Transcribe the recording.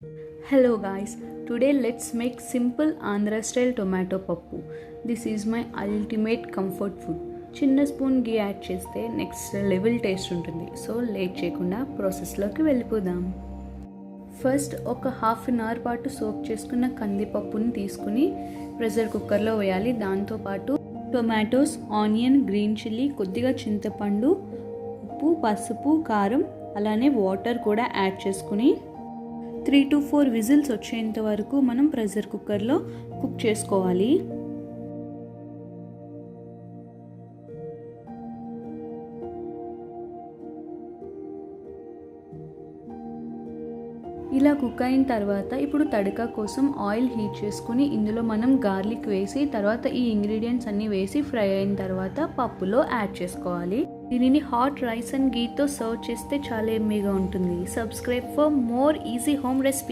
Hello guys, today let's make simple Andhra style tomato pappu. This is my ultimate comfort food. చిన్న spoon గీ add చేస్తే next level taste ఉంటుంది. So late చేయకుండా ప్రాసెస్లోకి వెళ్ళిపోదాం. First ఒక half an hour పాటు soak చేసుకున్న కందిపప్పుని తీసుకుని ప్రెషర్ కుక్కర్లో వేయాలి. దాంతోపాటు టొమాటోస్, ఆనియన్, గ్రీన్ చిల్లీ, కొద్దిగా చింతపండు, ఉప్పు, పసుపు, కారం, అలానే వాటర్ కూడా యాడ్ చేసుకుని 3 to 4 విజిల్స్ వచ్చేంత వరకు మనం ప్రెషర్ కుక్కర్లో కుక్ చేసుకోవాలి. ఇలా కుక్ అయిన తర్వాత ఇప్పుడు తడక కోసం ఆయిల్ హీట్ చేసుకుని ఇందులో మనం గార్లిక్ వేసి తర్వాత ఈ ఇంగ్రీడియంట్స్ అన్నీ వేసి ఫ్రై అయిన తర్వాత పప్పులో యాడ్ చేసుకోవాలి. దీనిని హాట్ రైస్ అండ్ గీతో సర్వ్ చేస్తే చాలా ఎమ్మీగా ఉంటుంది. Subscribe for more easy home recipe.